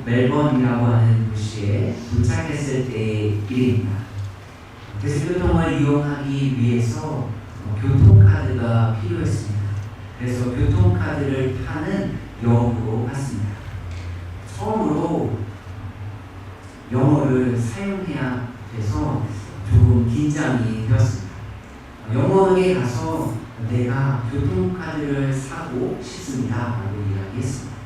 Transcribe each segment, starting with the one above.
멜번이라고 하는 도시에 도착했을 때의 일입니다. 대중교통을 이용하기 위해서 교통카드가 필요했습니다. 그래서 교통카드를 파는 역으로 갔습니다. 처음으로 영어를 사용해야 돼서 조금 긴장이 되었습니다. 영어에 가서 내가 교통카드를 사고 싶습니다 라고 이야기했습니다.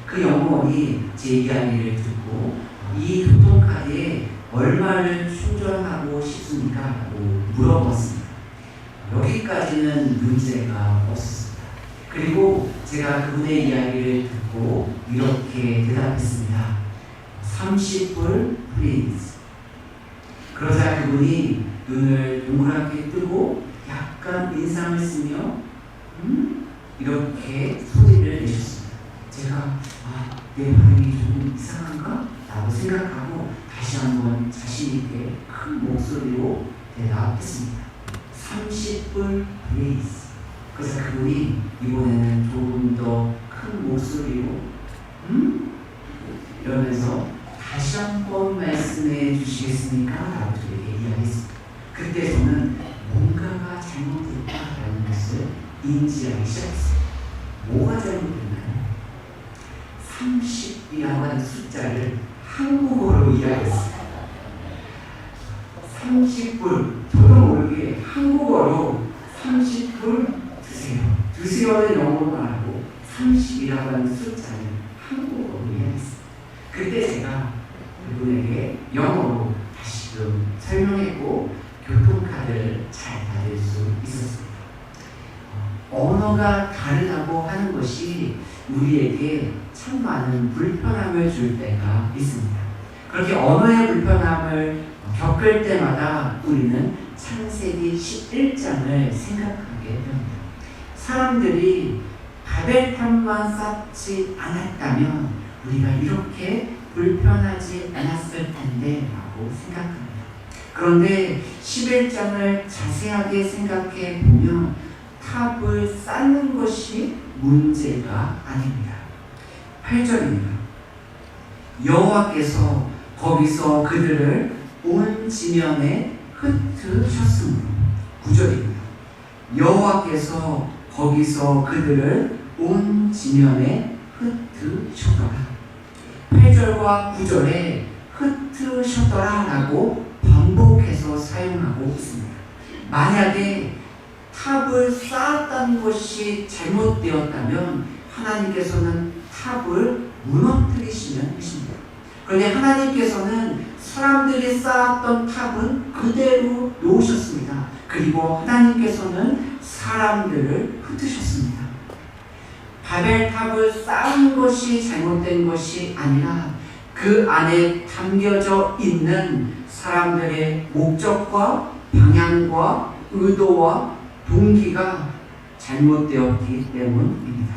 그 영어원이 제 이야기를 듣고 이 교통카드에 얼마를 충전하고 싶습니까? 라고 물어봤습니다. 여기까지는 문제가 없었습니다. 그리고 제가 그분의 이야기를 듣고 이렇게 대답했습니다. 30불 please. 그러자 그분이 눈을 동그랗게 뜨고 약간 인상을 쓰며 이렇게 소리를 내셨습니다. 제가 내 반응이 조금 이상한가? 라고 생각하고 다시 한번 자신있게 큰 목소리로 대답했습니다. 30불 please. 그래서 그분이 이번에는 조금 더 큰 목소리로 이러면서 다시 한번 말씀해 주시겠습니까? 라고 저에게 이야기했습니다. 그때 저는 뭔가가 잘못됐다라는 것을 인지하기 시작했어요. 뭐가 잘못됐나요? 30이라고 하는 숫자를 한국어로 이야기했어요. 30불, 저도 모르게 한국어로 30불 드세요. 드세요는 영어로 말하고 30이라고 하는 숫자를 한국어로 이야기했어요. 그때 제가 그분에게 영어로 다시금 설명했고 교통카드를 잘 받을 수 있었습니다. 언어가 다르다고 하는 것이 우리에게 참 많은 불편함을 줄 때가 있습니다. 그렇게 언어의 불편함을 겪을 때마다 우리는 창세기 11장을 생각하게 됩니다. 사람들이 바벨탑만 쌓지 않았다면 우리가 이렇게 불편하지 않았을 텐데 라고 생각합니다. 그런데 11장을 자세하게 생각해 보면 탑을 쌓는 것이 문제가 아닙니다. 8절입니다. 여호와께서 거기서 그들을 온 지면에 흩으셨으므로. 9절입니다. 여호와께서 거기서 그들을 온 지면에 흩으셨더라. 8절과 9절에 흩으셨더라 라고 반복해서 사용하고 있습니다. 만약에 탑을 쌓았다는 것이 잘못되었다면 하나님께서는 탑을 무너뜨리시는 것입니다. 그런데 하나님께서는 사람들이 쌓았던 탑은 그대로 놓으셨습니다. 그리고 하나님께서는 사람들을 흩으셨습니다. 바벨탑을 쌓은 것이 잘못된 것이 아니라 그 안에 담겨져 있는 사람들의 목적과 방향과 의도와 동기가 잘못되었기 때문입니다.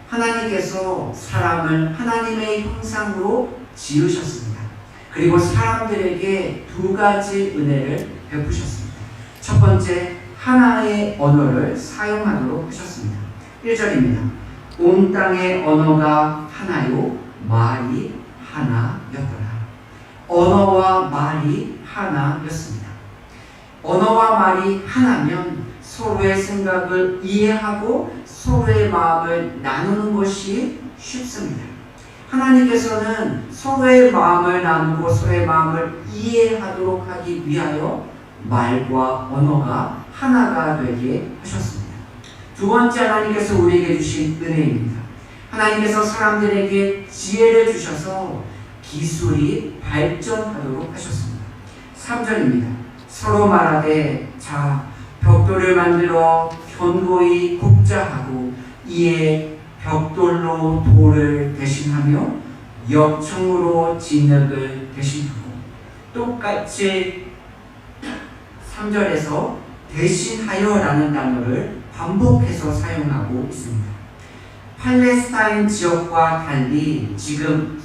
하나님께서 사람을 하나님의 형상으로 지으셨습니다. 그리고 사람들에게 두 가지 은혜를 베푸셨습니다. 첫 번째, 하나의 언어를 사용하도록 하셨습니다. 1절입니다. 온 땅의 언어가 하나요, 말이 하나였더라. 언어와 말이 하나였습니다. 언어와 말이 하나면 서로의 생각을 이해하고 서로의 마음을 나누는 것이 쉽습니다. 하나님께서는 서로의 마음을 나누고 서로의 마음을 이해하도록 하기 위하여 말과 언어가 하나가 되게 하셨습니다. 두 번째, 하나님께서 우리에게 주신 은혜입니다. 하나님께서 사람들에게 지혜를 주셔서 기술이 발전하도록 하셨습니다. 3절입니다. 서로 말하되 자 벽돌을 만들어 견고히 굽자 하고 이에 벽돌로 돌을 대신하며 역청으로 진흙을 대신하고. 똑같이 3절에서 대신하여 라는 단어를 반복해서 사용하고 있습니다. 팔레스타인 지역과 달리 지금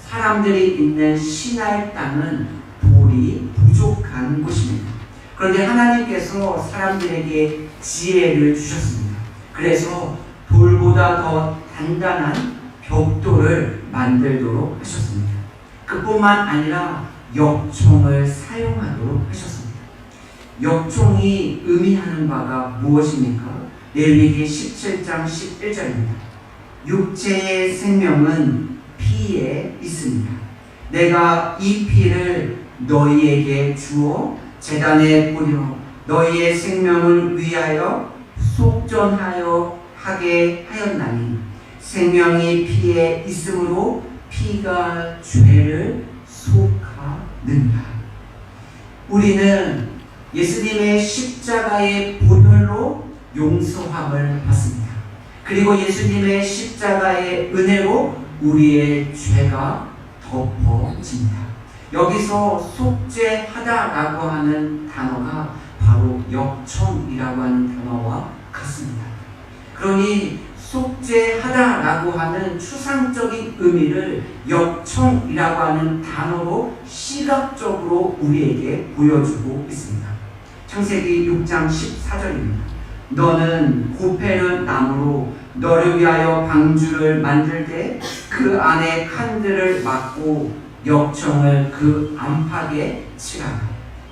사람들이 있는 시나이 땅은 돌이 부족한 곳입니다. 그런데 하나님께서 사람들에게 지혜를 주셨습니다. 그래서 돌보다 더 단단한 벽돌을 만들도록 하셨습니다. 그뿐만 아니라 역총을 사용하도록 하셨습니다. 역총이 의미하는 바가 무엇입니까? 레위기 17장 11절입니다. 육체의 생명은 피에 있습니다. 내가 이 피를 너희에게 주어 제단에 뿌려 너희의 생명을 위하여 속전하여 하게 하였나니 생명이 피에 있으므로 피가 죄를 속하느니라. 우리는 예수님의 십자가의 보혈로 용서함을 받습니다. 그리고 예수님의 십자가의 은혜로 우리의 죄가 덮어집니다. 여기서 속죄하다라고 하는 단어가 바로 역청이라고 하는 단어와 같습니다. 그러니 속죄하다라고 하는 추상적인 의미를 역청이라고 하는 단어로 시각적으로 우리에게 보여주고 있습니다. 창세기 6장 14절입니다. 너는 고페르 나무로 너를 위하여 방주를 만들 때 그 안에 칸들을 막고 역청을 그 안팎에 칠하라.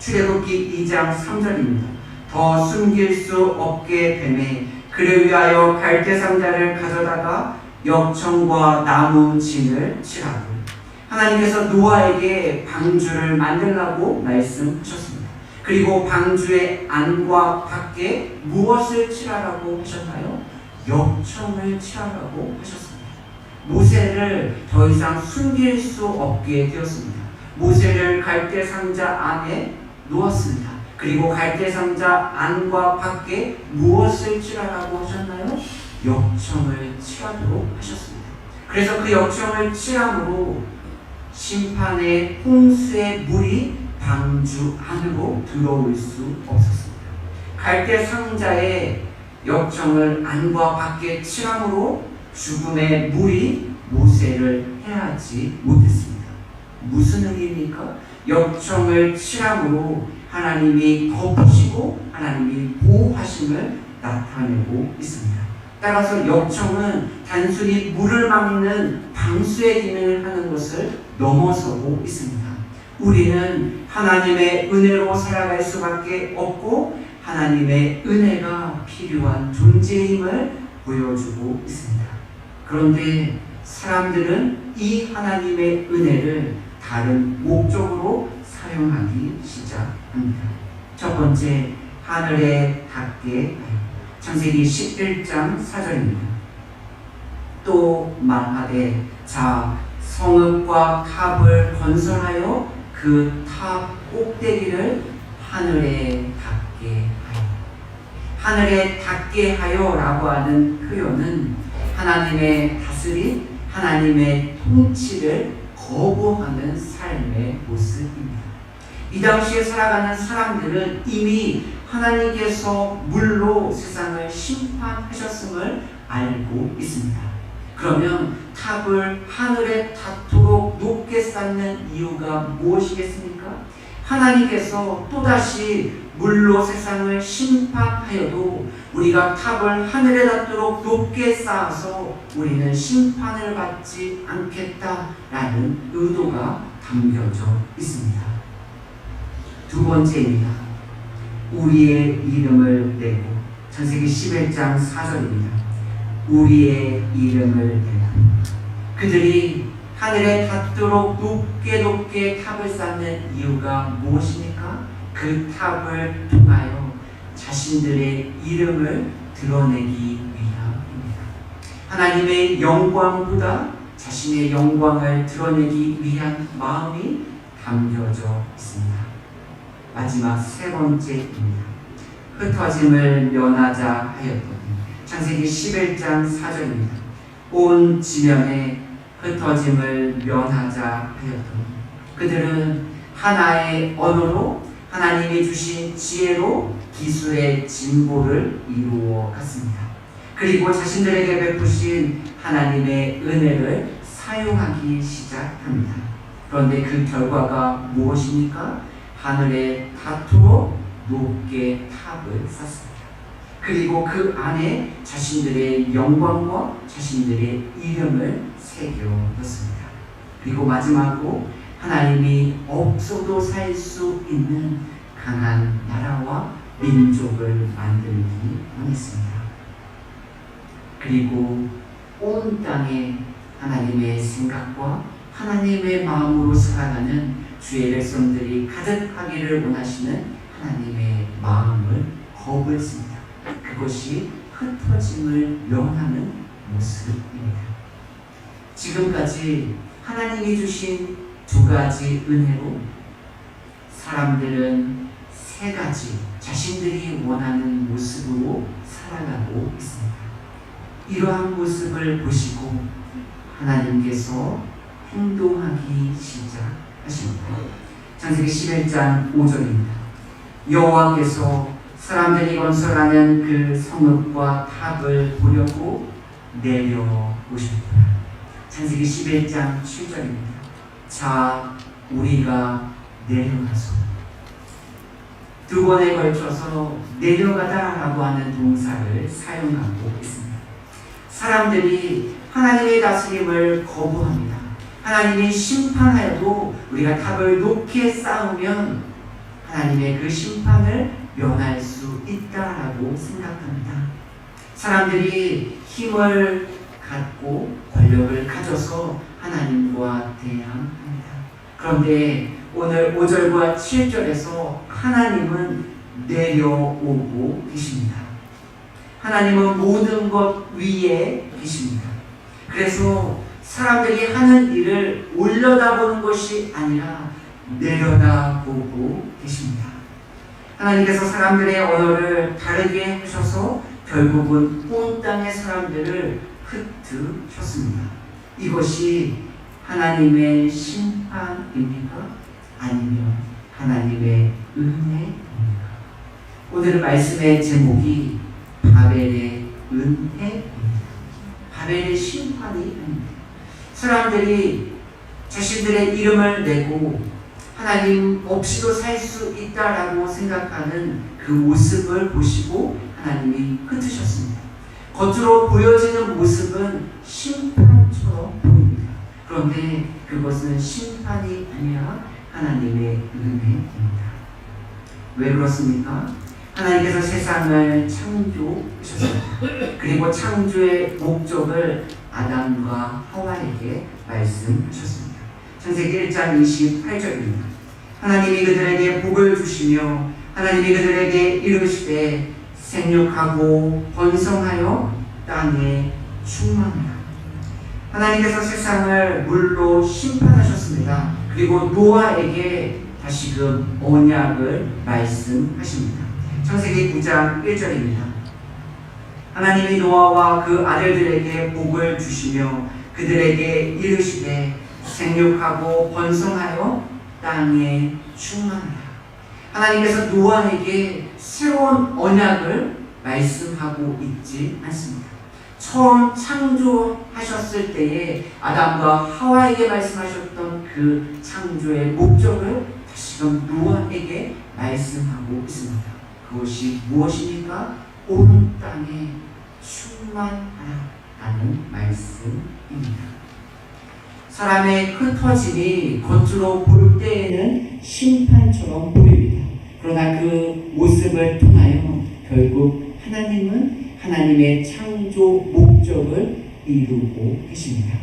출애굽기 2장 3절입니다. 더 숨길 수 없게 됨에 그를 위하여 갈대 상자를 가져다가 역청과 나무 진을 칠하고. 하나님께서 노아에게 방주를 만들라고 말씀하셨습니다. 그리고 방주의 안과 밖에 무엇을 칠하라고 하셨나요? 역청을 칠하라고 하셨습니다. 모세를 더 이상 숨길 수 없게 되었습니다. 모세를 갈대 상자 안에 놓았습니다. 그리고 갈대 상자 안과 밖에 무엇을 칠하라고 하셨나요? 역청을 칠하도록 하셨습니다. 그래서 그 역청을 칠함으로 심판의 홍수의 물이 방주 안으로 들어올 수 없었습니다. 갈대 상자에 역청을 안과 밖에 칠함으로 죽음의 물이 모세를 해하지 못했습니다. 무슨 의미입니까? 역청을 칠함으로 하나님이 덮으시고 하나님이 보호하심을 나타내고 있습니다. 따라서 역청은 단순히 물을 막는 방수의 기능을 하는 것을 넘어서고 있습니다. 우리는 하나님의 은혜로 살아갈 수밖에 없고 하나님의 은혜가 필요한 존재임을 보여주고 있습니다. 그런데 사람들은 이 하나님의 은혜를 다른 목적으로 사용하기 시작합니다. 첫 번째, 하늘에 닿게 하여. 창세기 11장 4절입니다. 또 말하되 자 성읍과 탑을 건설하여 그 탑 꼭대기를 하늘에 닿게 하여. 하늘에 닿게 하여 라고 하는 표현은 하나님의 다스림, 하나님의 통치를 거부하는 삶의 모습입니다. 이 당시에 살아가는 사람들은 이미 하나님께서 물로 세상을 심판하셨음을 알고 있습니다. 그러면 탑을 하늘에 닿도록 높게 쌓는 이유가 무엇이겠습니까? 하나님께서 또다시 물로 세상을 심판하여도 우리가 탑을 하늘에 닿도록 높게 쌓아서 우리는 심판을 받지 않겠다라는 의도가 담겨져 있습니다. 두 번째입니다. 우리의 이름을 내고. 창세기 11장 4절입니다. 우리의 이름을 내라. 그들이 하늘에 닿도록 높게 탑을 쌓는 이유가 무엇입니까? 그 탑을 통하여 자신들의 이름을 드러내기 위함입니다. 하나님의 영광보다 자신의 영광을 드러내기 위한 마음이 담겨져 있습니다. 마지막 세 번째입니다. 흩어짐을 면하자 하였더니. 창세기 11장 4절입니다. 온 지면에 흩어짐을 면하자 하였더니 그들은 하나의 언어로 하나님이 주신 지혜로 기술의 진보를 이루어 갔습니다. 그리고 자신들에게 베푸신 하나님의 은혜를 사용하기 시작합니다. 그런데 그 결과가 무엇입니까? 하늘에 닿도록 높게 탑을 쌓습니다. 그리고 그 안에 자신들의 영광과 자신들의 이름을 새겨뒀습니다. 그리고 마지막으로 하나님이 없어도 살 수 있는 강한 나라와 민족을 만들기 원했습니다. 그리고 온 땅에 하나님의 생각과 하나님의 마음으로 살아가는 주의 백성들이 가득하기를 원하시는 하나님의 마음을 거부했습니다. 그것이 흩어짐을 명하는 모습입니다. 지금까지 하나님이 주신 두 가지 은혜로 사람들은 세 가지 자신들이 원하는 모습으로 살아가고 있습니다. 이러한 모습을 보시고 하나님께서 행동하기 시작하십니다. 창세기 11장 5절입니다. 여호와께서 사람들이 건설하는 그 성읍과 탑을 보려고 내려오셨더라. 창세기 11장 7절입니다. 자, 우리가 내려가서, 두 번에 걸쳐서 내려가다라고 하는 동사를 사용하고 있습니다. 사람들이 하나님의 다스림을 거부합니다. 하나님이 심판하여도 우리가 탑을 높게 쌓으면 하나님의 그 심판을 면할 수 있다라고 생각합니다. 사람들이 힘을 갖고 권력을 가져서 하나님과 대항합니다. 그런데 오늘 5절과 7절에서 하나님은 내려오고 계십니다. 하나님은 모든 것 위에 계십니다. 그래서 사람들이 하는 일을 올려다보는 것이 아니라 내려다보고 계십니다. 하나님께서 사람들의 언어를 다르게 하셔서 결국은 온 땅의 사람들을 흩으셨습니다. 이것이 하나님의 심판입니까? 아니면 하나님의 은혜입니까? 오늘 말씀의 제목이 바벨의 은혜입니다. 바벨의 심판이 아닙니다. 사람들이 자신들의 이름을 내고 하나님 없이도 살 수 있다라고 생각하는 그 모습을 보시고 하나님이 흩으셨습니다. 겉으로 보여지는 모습은 심판처럼 보입니다. 그런데 그것은 심판이 아니라 하나님의 은혜입니다. 왜 그렇습니까? 하나님께서 세상을 창조하셨습니다. 그리고 창조의 목적을 아담과 하와에게 말씀하셨습니다. 창세기 1장 28절입니다. 하나님이 그들에게 복을 주시며 하나님이 그들에게 이르시되 생육하고 번성하여 땅에 충만하라. 하나님께서 세상을 물로 심판하셨습니다. 그리고 노아에게 다시금 언약을 말씀하십니다. 창세기 9장 1절입니다. 하나님이 노아와 그 아들들에게 복을 주시며 그들에게 이르시되 생육하고 번성하여 땅에 충만하라. 하나님께서 노아에게 새로운 언약을 말씀하고 있지 않습니다. 처음 창조하셨을 때에 아담과 하와에게 말씀하셨던 그 창조의 목적을 다시금 노아에게 말씀하고 있습니다. 그것이 무엇입니까? 온 땅에 충만하라는 말씀입니다. 사람의 흩어짐이 겉으로 볼 때에는 심판처럼 보입니다. 그러나 그 모습을 통하여 결국 하나님은 하나님의 창조 목적을 이루고 계십니다.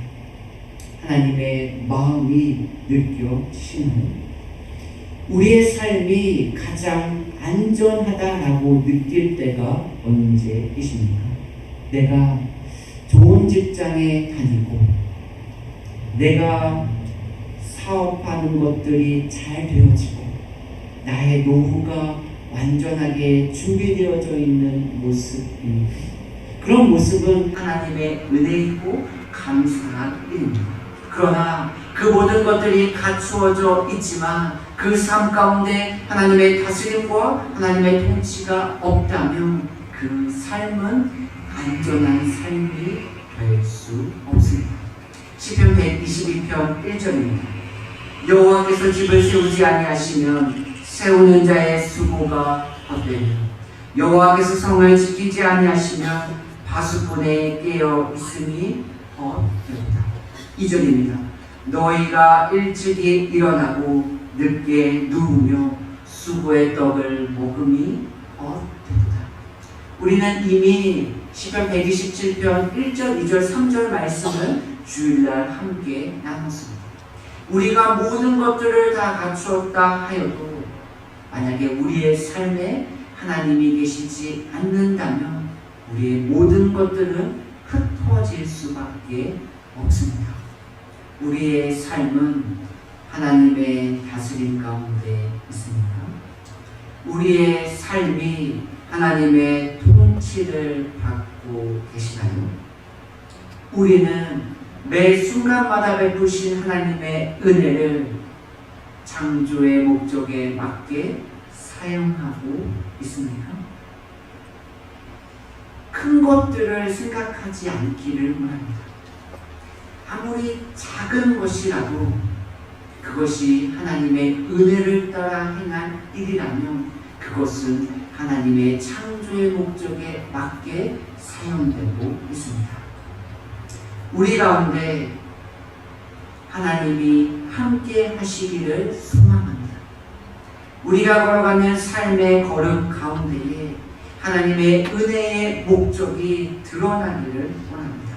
하나님의 마음이 느껴지시나요? 우리의 삶이 가장 안전하다라고 느낄 때가 언제이십니까? 내가 좋은 직장에 다니고 내가 사업하는 것들이 잘 되어지고 나의 노후가 완전하게 준비되어져 있는 모습입니다. 그런 모습은 하나님의 은혜이고 감사한 일입니다. 그러나 그 모든 것들이 갖추어져 있지만 그 삶 가운데 하나님의 다스림과 하나님의 통치가 없다면 그 삶은 안전한 삶이 될 수 없습니다. 시편 122편 1절입니다. 여호와께서 집을 세우지 아니하시면 세우는 자의 수고가 헛되며 여호와께서 성을 지키지 아니하시면 파수꾼에 깨어 있음이 헛되도다. 2절입니다. 너희가 일찍이 일어나고 늦게 누우며 수고의 떡을 먹음이 헛되도다. 우리는 이미 시편 127편 1절, 2절, 3절 말씀을 주일날 함께 나눴습니다. 우리가 모든 것들을 다 갖추었다 하여도 만약에 우리의 삶에 하나님이 계시지 않는다면 우리의 모든 것들은 흩어질 수밖에 없습니다. 우리의 삶은 하나님의 다스림 가운데 있습니다. 우리의 삶이 하나님의 통치를 받고 계시나요? 우리는 매 순간마다 베푸신 하나님의 은혜를 창조의 목적에 맞게 사용하고 있습니까? 큰 것들을 생각하지 않기를 원합니다. 아무리 작은 것이라도 그것이 하나님의 은혜를 따라 행한 일이라면 그것은 하나님의 창조의 목적에 맞게 사용되고 있습니다. 우리 가운데 하나님이 함께 하시기를 소망합니다. 우리가 걸어가는 삶의 걸음 가운데에 하나님의 은혜의 목적이 드러나기를 원합니다.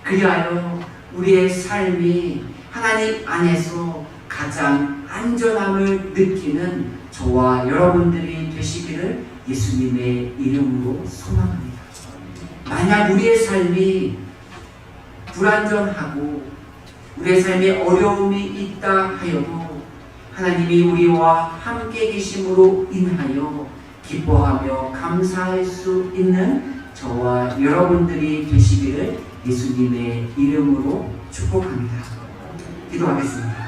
그리하여 우리의 삶이 하나님 안에서 가장 안전함을 느끼는 저와 여러분들이 되시기를 예수님의 이름으로 소망합니다. 만약 우리의 삶이 불안전하고 우리의 삶에 어려움이 있다 하여도 하나님이 우리와 함께 계심으로 인하여 기뻐하며 감사할 수 있는 저와 여러분들이 되시기를 예수님의 이름으로 축복합니다. 기도하겠습니다.